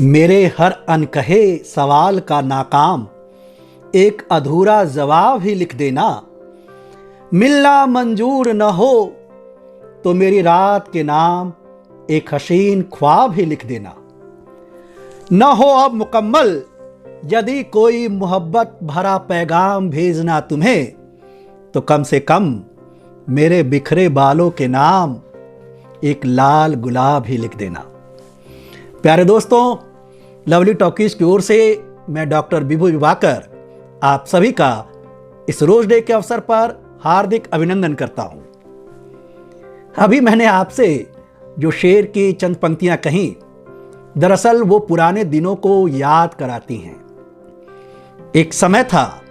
मेरे हर अनकहे सवाल का नाकाम एक अधूरा जवाब ही लिख देना। मिलना मंजूर न हो तो मेरी रात के नाम एक हसीन ख्वाब ही लिख देना। न हो अब मुकम्मल यदि कोई मोहब्बत भरा पैगाम भेजना तुम्हें, तो कम से कम मेरे बिखरे बालों के नाम एक लाल गुलाब ही लिख देना। प्यारे दोस्तों, लवली टॉकीज की ओर से मैं डॉक्टर विभू विवाकर आप सभी का इस रोज डे के अवसर पर हार्दिक अभिनंदन करता हूं। अभी मैंने आपसे जो शेर की चंद पंक्तियां कहीं, दरअसल वो पुराने दिनों को याद कराती हैं। एक समय था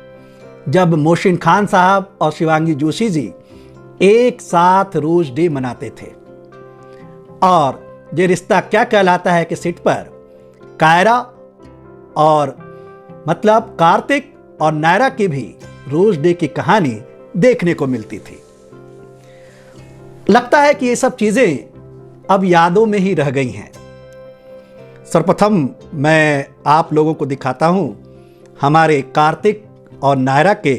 जब मोहसिन खान साहब और शिवांगी जोशी जी एक साथ रोज डे मनाते थे, और ये रिश्ता क्या कहलाता है कि सेट पर कायरा और मतलब कार्तिक और नायरा की भी रोज डे की कहानी देखने को मिलती थी। लगता है कि ये सब चीजें अब यादों में ही रह गई हैं। सर्वप्रथम मैं आप लोगों को दिखाता हूं हमारे कार्तिक और नायरा के,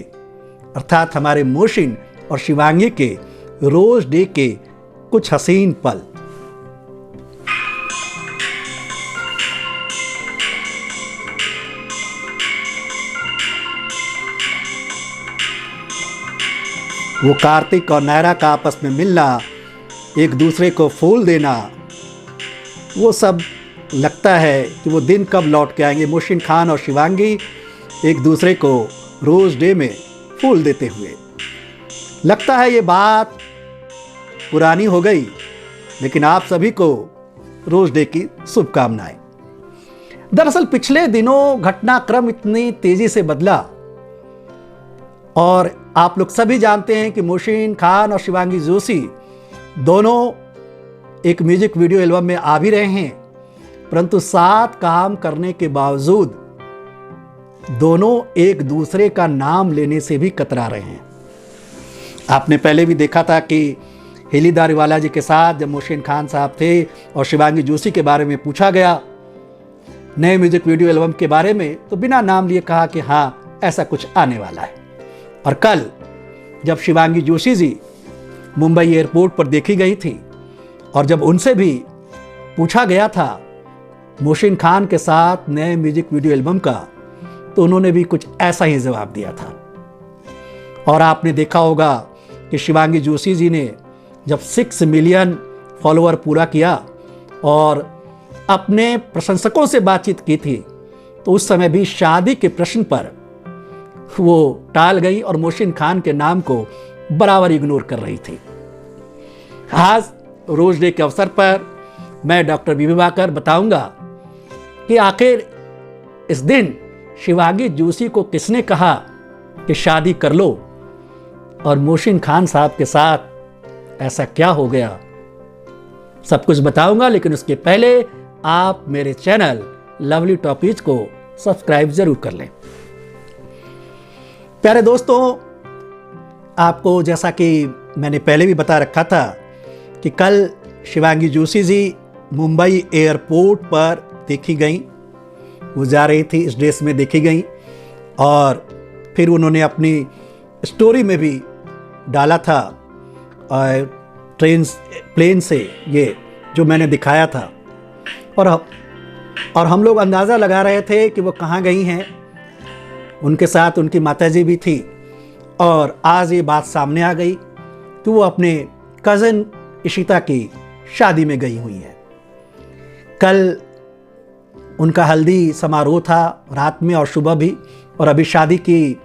अर्थात हमारे मोहसिन और शिवांगी के रोज डे के कुछ हसीन पल। वो कार्तिक और नायरा का आपस में मिलना, एक दूसरे को फूल देना, वो सब लगता है कि वो दिन कब लौट के आएंगे। मोहसिन खान और शिवांगी एक दूसरे को रोज डे में फूल देते हुए। लगता है ये बात पुरानी हो गई, लेकिन आप सभी को रोज डे की शुभकामनाएं। दरअसल पिछले दिनों घटनाक्रम इतनी तेजी से बदला, और आप लोग सभी जानते हैं कि मोहसिन खान और शिवांगी जोशी दोनों एक म्यूजिक वीडियो एल्बम में आ भी रहे हैं, परंतु साथ काम करने के बावजूद दोनों एक दूसरे का नाम लेने से भी कतरा रहे हैं। आपने पहले भी देखा था कि हिली दारीवाला जी के साथ जब मोहसिन खान साहब थे और शिवांगी जोशी के बारे में पूछा गया नए म्यूजिक वीडियो एल्बम के बारे में, तो बिना नाम लिए कहा कि हाँ ऐसा कुछ आने वाला है। और कल जब शिवांगी जोशी जी मुंबई एयरपोर्ट पर देखी गई थी और जब उनसे भी पूछा गया था मोहसिन खान के साथ नए म्यूजिक वीडियो एल्बम का, तो उन्होंने भी कुछ ऐसा ही जवाब दिया था। और आपने देखा होगा कि शिवांगी जोशी जी ने जब 6 मिलियन फॉलोअर पूरा किया और अपने प्रशंसकों से बातचीत की थी, तो उस समय भी शादी के प्रश्न पर वो टाल गई और मोहसिन खान के नाम को बराबर इग्नोर कर रही थी। आज रोज डे के अवसर पर मैं डॉक्टर विभू विवाकर बताऊंगा कि आखिर इस दिन शिवांगी जोशी को किसने कहा कि शादी कर लो, और मोहसिन खान साहब के साथ ऐसा क्या हो गया, सब कुछ बताऊंगा। लेकिन उसके पहले आप मेरे चैनल लवली टॉकीज को सब्सक्राइब जरूर कर लें। प्यारे दोस्तों, आपको जैसा कि मैंने पहले भी बता रखा था कि कल शिवांगी जोशी जी मुंबई एयरपोर्ट पर देखी गई, वो जा रही थी इस ड्रेस में देखी गई, और फिर उन्होंने अपनी स्टोरी में भी डाला था प्लेन से ये जो मैंने दिखाया था, और हम लोग अंदाज़ा लगा रहे थे कि वो कहाँ गई हैं। उनके साथ उनकी माताजी भी थी, और आज ये बात सामने आ गई कि वो अपने कज़न इशिता की शादी में गई हुई है। कल उनका हल्दी समारोह था रात में और सुबह भी, और अभी शादी की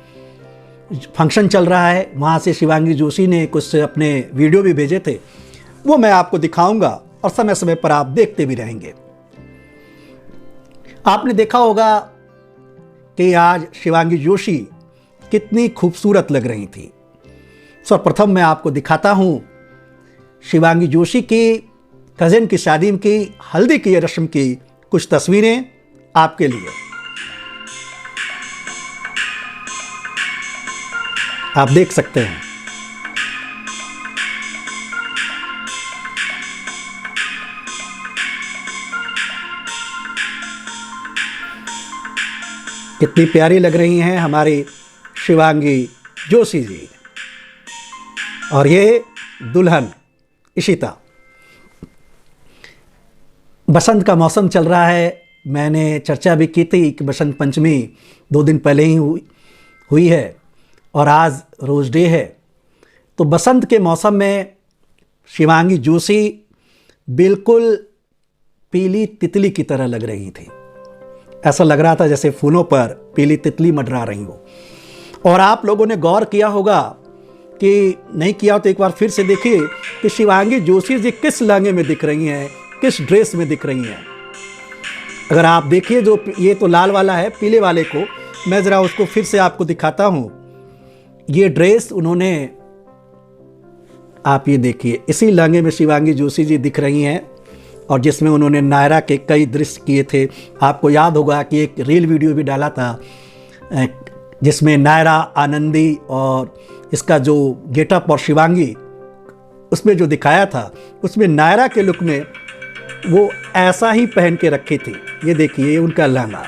फंक्शन चल रहा है। वहाँ से शिवांगी जोशी ने कुछ अपने वीडियो भी भेजे थे, वो मैं आपको दिखाऊंगा और समय समय पर आप देखते भी रहेंगे। आपने देखा होगा कि आज शिवांगी जोशी कितनी खूबसूरत लग रही थी। सर्वप्रथम मैं आपको दिखाता हूं शिवांगी जोशी की कजिन की शादी की हल्दी की रस्म की कुछ तस्वीरें आपके लिए। आप देख सकते हैं। कितनी प्यारी लग रही हैं हमारी शिवांगी जोशी जी। और ये दुल्हन इशिता। बसंत का मौसम चल रहा है। मैंने चर्चा भी की थी कि बसंत पंचमी 2 दिन पहले ही हुई है और आज रोज़ डे है। तो बसंत के मौसम में शिवांगी जोशी बिल्कुल पीली तितली की तरह लग रही थी। ऐसा लग रहा था जैसे फूलों पर पीली तितली मंडरा रही हो। और आप लोगों ने गौर किया होगा कि नहीं किया हो तो एक बार फिर से देखिए कि शिवांगी जोशी जी किस लहंगे में दिख रही हैं, किस ड्रेस में दिख रही हैं। अगर आप देखिए, जो ये तो लाल वाला है, पीले वाले को मैं ज़रा उसको फिर से आपको दिखाता हूँ। ये ड्रेस उन्होंने, आप ये देखिए, इसी लहंगे में शिवांगी जोशी जी दिख रही हैं और जिसमें उन्होंने नायरा के कई दृश्य किए थे। आपको याद होगा कि एक रील वीडियो भी डाला था जिसमें नायरा, आनंदी और इसका जो गेटअप और शिवांगी उसमें जो दिखाया था, उसमें नायरा के लुक में वो ऐसा ही पहन के रखी थी। ये देखिए, ये उनका लहंगा।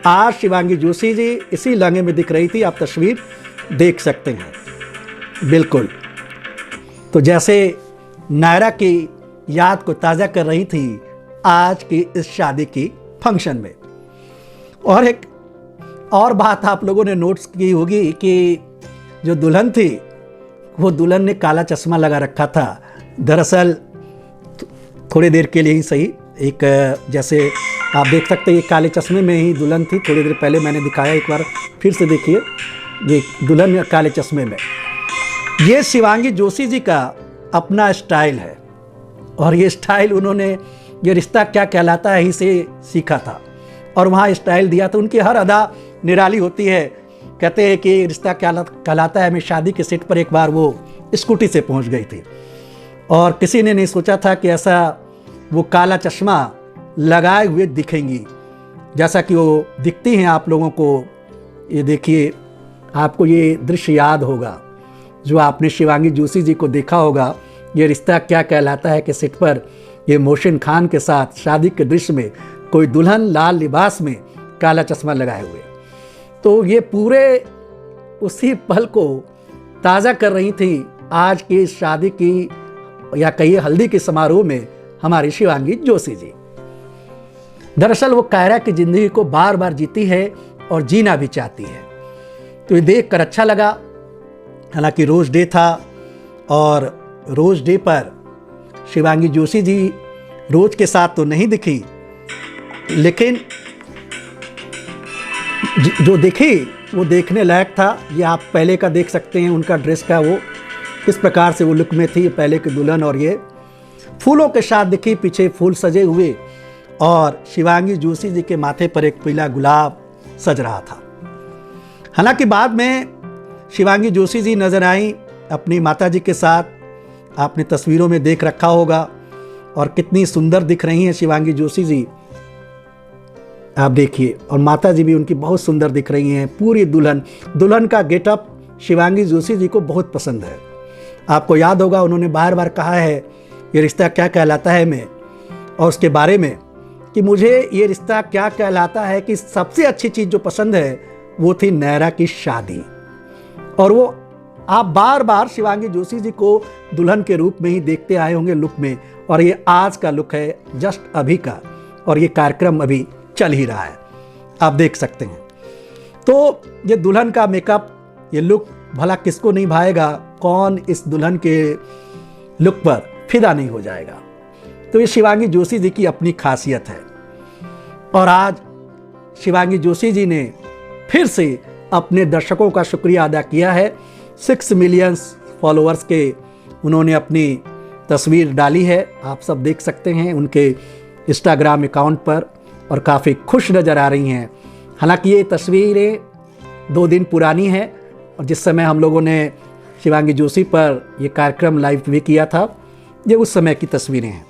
आज शिवांगी जोशी जी इसी लहंगे में दिख रही थी। आप तस्वीर देख सकते हैं बिल्कुल। तो जैसे नायरा की याद को ताज़ा कर रही थी आज की इस शादी की फंक्शन में। और एक और बात आप लोगों ने नोट्स की होगी कि जो दुल्हन थी, वो दुल्हन ने काला चश्मा लगा रखा था। दरअसल थोड़ी देर के लिए ही सही, एक जैसे आप देख सकते हैं, ये काले चश्मे में ही दुल्हन थी। थोड़ी देर पहले मैंने दिखाया, एक बार फिर से देखिए, ये दुल्हन काले चश्मे में। ये शिवांगी जोशी जी का अपना स्टाइल है और ये स्टाइल उन्होंने ये रिश्ता क्या कहलाता है ही से सीखा था और वहाँ स्टाइल दिया था। उनकी हर अदा निराली होती है। कहते हैं कि रिश्ता क्या कहलाता है में शादी के सेट पर एक बार वो स्कूटी से पहुँच गई थी और किसी ने नहीं सोचा था कि ऐसा वो काला चश्मा लगाए हुए दिखेंगी जैसा कि वो दिखती हैं आप लोगों को। ये देखिए, आपको ये दृश्य याद होगा जो आपने शिवांगी जोशी जी को देखा होगा, ये रिश्ता क्या कहलाता है के सेट पर ये मोहसिन खान के साथ शादी के दृश्य में कोई दुल्हन लाल लिबास में काला चश्मा लगाए हुए। तो ये पूरे उसी पल को ताज़ा कर रही थी आज की शादी की या कहिए हल्दी के समारोह में हमारी शिवांगी जोशी जी। दरअसल वो कायरा की ज़िंदगी को बार बार जीती है और जीना भी चाहती है। तो ये देख कर अच्छा लगा। हालांकि रोज़ डे था और रोज़ डे पर शिवांगी जोशी जी रोज़ के साथ तो नहीं दिखी, लेकिन जो दिखी वो देखने लायक था। ये आप पहले का देख सकते हैं, उनका ड्रेस का वो किस प्रकार से वो लुक में थी पहले की दुल्हन, और ये फूलों के साथ दिखी, पीछे फूल सजे हुए और शिवांगी जोशी जी के माथे पर एक पीला गुलाब सज रहा था। हालांकि बाद में शिवांगी जोशी जी नजर आई अपनी माता जी के साथ। आपने तस्वीरों में देख रखा होगा और कितनी सुंदर दिख रही हैं शिवांगी जोशी जी, आप देखिए। और माता जी भी उनकी बहुत सुंदर दिख रही हैं। पूरी दुल्हन का गेटअप शिवांगी जोशी जी को बहुत पसंद है। आपको याद होगा उन्होंने बार बार कहा है ये रिश्ता क्या कहलाता है में और उसके बारे में कि मुझे ये रिश्ता क्या कहलाता है कि सबसे अच्छी चीज़ जो पसंद है वो थी नायरा की शादी। और वो आप बार बार शिवांगी जोशी जी को दुल्हन के रूप में ही देखते आए होंगे लुक में, और ये आज का लुक है जस्ट अभी का, और ये कार्यक्रम अभी चल ही रहा है, आप देख सकते हैं। तो ये दुल्हन का मेकअप, ये लुक भला किसको नहीं भाएगा, कौन इस दुल्हन के लुक पर फिदा नहीं हो जाएगा। तो ये शिवांगी जोशी जी की अपनी खासियत है। और आज शिवांगी जोशी जी ने फिर से अपने दर्शकों का शुक्रिया अदा किया है। 6 मिलियन फॉलोअर्स के उन्होंने अपनी तस्वीर डाली है, आप सब देख सकते हैं उनके इंस्टाग्राम अकाउंट पर, और काफ़ी खुश नज़र आ रही हैं। हालांकि ये तस्वीरें 2 दिन पुरानी हैं और जिस समय हम लोगों ने शिवांगी जोशी पर ये कार्यक्रम लाइव भी किया था, ये उस समय की तस्वीरें हैं।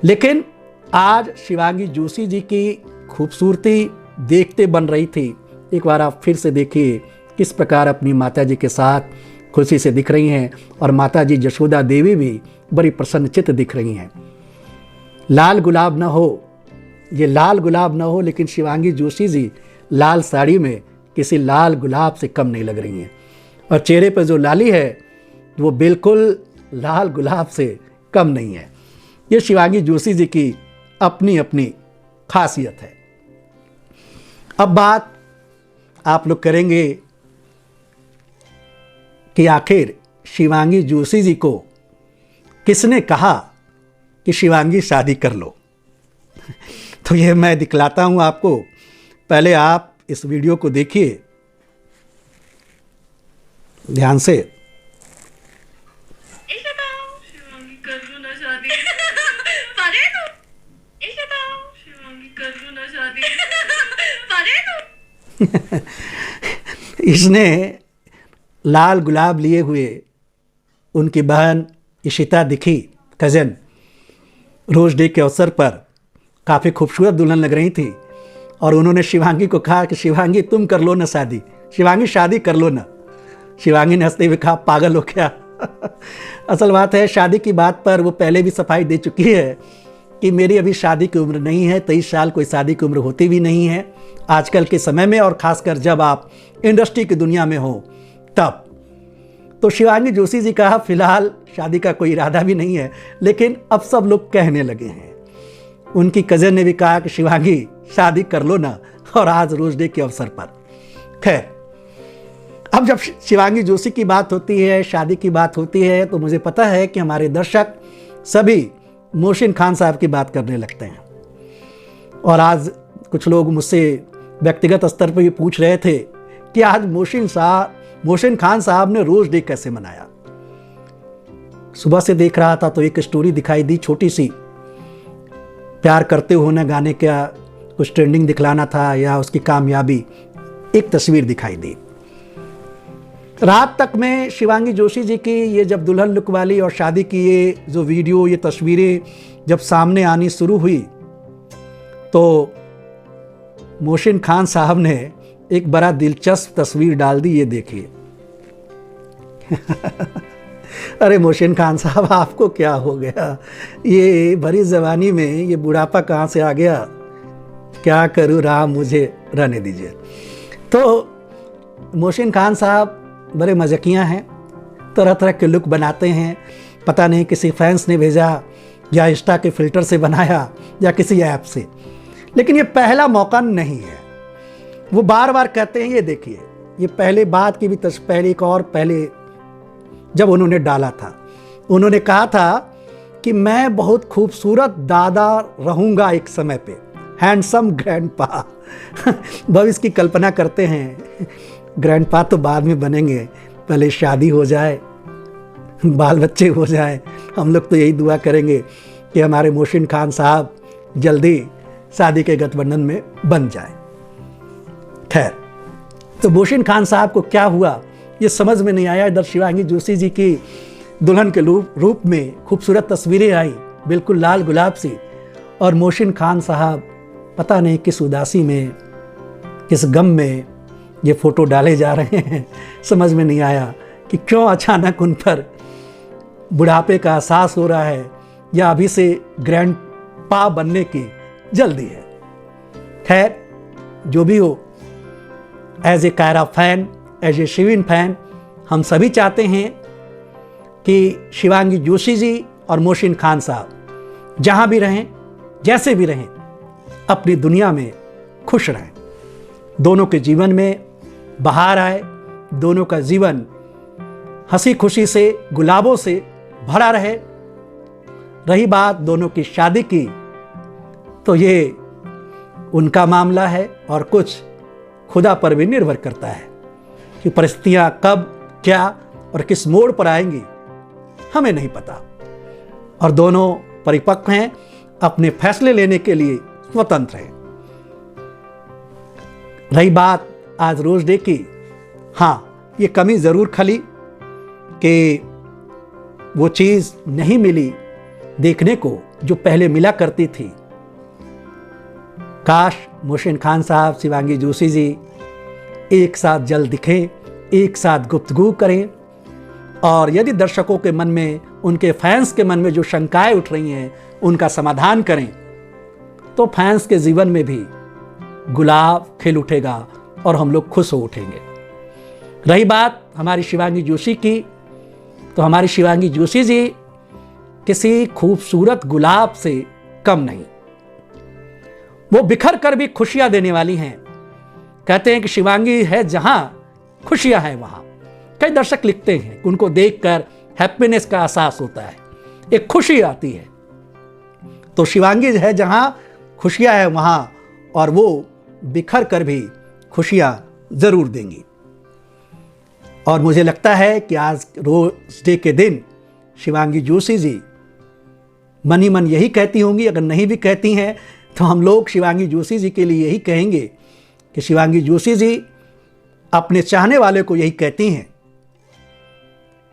लेकिन आज शिवांगी जोशी जी की खूबसूरती देखते बन रही थी। एक बार आप फिर से देखिए किस प्रकार अपनी माताजी के साथ खुशी से दिख रही हैं, और माताजी यशोदा देवी भी बड़ी प्रसन्नचित्त दिख रही हैं। लाल गुलाब न हो, ये लाल गुलाब न हो, लेकिन शिवांगी जोशी जी लाल साड़ी में किसी लाल गुलाब से कम नहीं लग रही हैं। और चेहरे पर जो लाली है वो बिल्कुल लाल गुलाब से कम नहीं है। ये शिवांगी जोशी जी की अपनी अपनी खासियत है। अब बात आप लोग करेंगे कि आखिर शिवांगी जोशी जी को किसने कहा कि शिवांगी शादी कर लो। तो ये मैं दिखलाता हूं आपको, पहले आप इस वीडियो को देखिए ध्यान से। शिवांगी कर दो ना शादी। परे तो शिवांगी कर दो ना शादी। परे तो इसने लाल गुलाब लिए हुए उनकी बहन इशिता दिखी, कज़न, रोज़ डे के अवसर पर काफ़ी खूबसूरत दुल्हन लग रही थी। और उन्होंने शिवांगी को कहा कि शिवांगी तुम कर लो ना शादी, शिवांगी शादी कर लो ना। शिवांगी ने हंसते हुए कहा पागल हो क्या। असल बात है, शादी की बात पर वो पहले भी सफाई दे चुकी है कि मेरी अभी शादी की उम्र नहीं है, 23 साल कोई शादी की उम्र होती भी नहीं है आजकल के समय में, और ख़ासकर जब आप इंडस्ट्री की दुनिया में हो तब। तो शिवांगी जोशी जी का फिलहाल शादी का कोई इरादा भी नहीं है, लेकिन अब सब लोग कहने लगे हैं। उनकी कज़न ने भी कहा कि शिवांगी शादी कर लो ना, और आज रोज़ डे के अवसर पर। खैर, अब जब शिवांगी जोशी की बात होती है, शादी की बात होती है, तो मुझे पता है कि हमारे दर्शक सभी मोहसिन खान साहब की बात करने लगते हैं। और आज कुछ लोग मुझसे व्यक्तिगत स्तर पर भी पूछ रहे थे कि आज मोहसिन खान साहब ने रोज़ डे कैसे मनाया। सुबह से देख रहा था तो एक स्टोरी दिखाई दी छोटी सी, प्यार करते हो ना गाने का कुछ ट्रेंडिंग दिखलाना था या उसकी कामयाबी, एक तस्वीर दिखाई दी। रात तक में शिवांगी जोशी जी की ये जब दुल्हन लुक वाली और शादी की ये जो वीडियो, ये तस्वीरें जब सामने आनी शुरू हुई तो मोहसिन खान साहब ने एक बड़ा दिलचस्प तस्वीर डाल दी, ये देखिए। अरे मोहसिन खान साहब, आपको क्या हो गया? ये भरी जवानी में ये बुढ़ापा कहाँ से आ गया? क्या करूँ राम, मुझे रहने दीजिए। तो मोहसिन खान साहब बड़े मज़ाकिया हैं, तरह तरह के लुक बनाते हैं। पता नहीं किसी फैंस ने भेजा या इंस्टा के फिल्टर से बनाया या किसी ऐप से, लेकिन ये पहला मौका नहीं है। वो बार बार कहते हैं, ये देखिए, ये पहले बात की भी पहले एक और पहले जब उन्होंने डाला था, उन्होंने कहा था कि मैं बहुत खूबसूरत दादा रहूँगा एक समय पे, हैंडसम ग्रैंडपा। भविष्य की कल्पना करते हैं, ग्रैंडपा तो बाद में बनेंगे, पहले शादी हो जाए, बाल बच्चे हो जाए। हम लोग तो यही दुआ करेंगे कि हमारे मोहसिन खान साहब जल्दी शादी के गठबंधन में बन जाए। खैर, तो मोहसिन खान साहब को क्या हुआ ये समझ में नहीं आया। इधर शिवांगी जोशी जी की दुल्हन के रूप में खूबसूरत तस्वीरें आई, बिल्कुल लाल गुलाब सी, और मोहसिन खान साहब पता नहीं किस उदासी में, किस गम में ये फ़ोटो डाले जा रहे हैं। समझ में नहीं आया कि क्यों अचानक उन पर बुढ़ापे का एहसास हो रहा है या अभी से ग्रैंड पा बनने की जल्दी है। खैर, जो भी हो, as a Kaira fan, as a Shivin fan, हम सभी चाहते हैं कि शिवांगी जोशी जी और मोहसिन खान साहब जहाँ भी रहें, जैसे भी रहें, अपनी दुनिया में खुश रहें। दोनों के जीवन में बहार आए, दोनों का जीवन हंसी खुशी से, गुलाबों से भरा रहे। रही बात दोनों की शादी की, तो ये उनका मामला है और कुछ खुदा पर भी निर्भर करता है कि परिस्थितियां कब, क्या और किस मोड़ पर आएंगी, हमें नहीं पता। और दोनों परिपक्व हैं, अपने फैसले लेने के लिए स्वतंत्र हैं। रही बात आज रोज़ डे की, हाँ, ये कमी ज़रूर खली कि वो चीज़ नहीं मिली देखने को जो पहले मिला करती थी। काश मोहसिन खान साहब, शिवांगी जोशी जी एक साथ जल्द दिखें, एक साथ गुफ्तगू करें, और यदि दर्शकों के मन में, उनके फैंस के मन में जो शंकाएं उठ रही हैं, उनका समाधान करें, तो फैंस के जीवन में भी गुलाब खिल उठेगा और हम लोग खुश हो उठेंगे। रही बात हमारी शिवांगी जोशी की, तो हमारी शिवांगी जोशी जी किसी खूबसूरत गुलाब से कम नहीं। वो बिखर कर भी खुशियां देने वाली हैं। कहते हैं कि शिवांगी है जहां खुशियां हैं वहां। कई दर्शक लिखते हैं कि उनको देखकर हैप्पीनेस का एहसास होता है, एक खुशी आती है। तो शिवांगी है जहां खुशियां हैं वहां, और वो बिखर कर भी खुशियां जरूर देंगी। और मुझे लगता है कि आज रोज डे के दिन शिवांगी जोशी जी मन ही मन यही कहती होंगी, अगर नहीं भी कहती हैं तो हम लोग शिवांगी जोशी जी के लिए यही कहेंगे कि शिवांगी जोशी जी अपने चाहने वाले को यही कहती हैं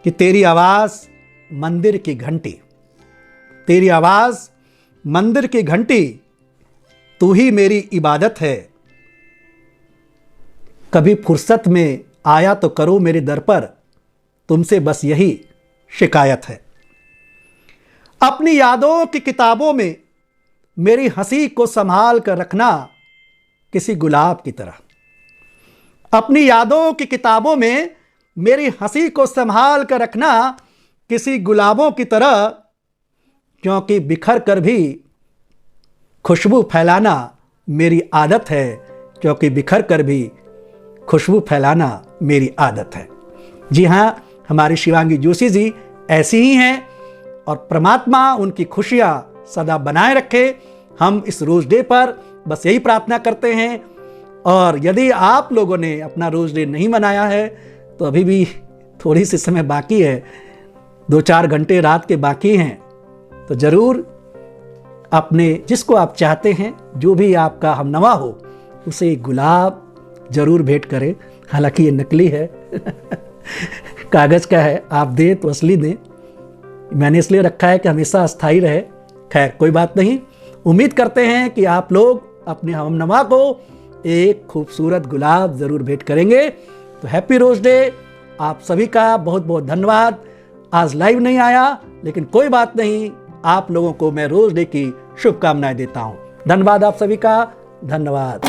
कि तेरी आवाज़ मंदिर की घंटी, तेरी आवाज़ मंदिर की घंटी, तू ही मेरी इबादत है। कभी फुर्सत में आया तो करो मेरे दर पर, तुमसे बस यही शिकायत है। अपनी यादों की किताबों में मेरी हंसी को संभाल कर रखना किसी गुलाब की तरह। अपनी यादों की किताबों में मेरी हंसी को संभाल कर रखना किसी गुलाबों की तरह, क्योंकि बिखर कर भी खुशबू फैलाना मेरी आदत है, क्योंकि बिखर कर भी खुशबू फैलाना मेरी आदत है। जी हाँ, हमारी शिवांगी जोशी जी ऐसी ही हैं, और परमात्मा उनकी खुशियाँ सदा बनाए रखे। हम इस रोज डे पर बस यही प्रार्थना करते हैं। और यदि आप लोगों ने अपना रोज डे नहीं मनाया है तो अभी भी थोड़ी सी समय बाकी है, 2-4 घंटे रात के बाकी हैं, तो ज़रूर अपने जिसको आप चाहते हैं, जो भी आपका हमनवा हो, उसे गुलाब ज़रूर भेंट करें। हालांकि ये नकली है कागज़ का है, आप दें तो असली दें। मैंने इसलिए रखा है कि हमेशा अस्थाई रहे। खैर कोई बात नहीं, उम्मीद करते हैं कि आप लोग अपने हमनवा को एक खूबसूरत गुलाब ज़रूर भेंट करेंगे। तो हैप्पी रोज डे आप सभी का बहुत बहुत धन्यवाद। आज लाइव नहीं आया, लेकिन कोई बात नहीं, आप लोगों को मैं रोज डे की शुभकामनाएं देता हूं। धन्यवाद आप सभी का, धन्यवाद।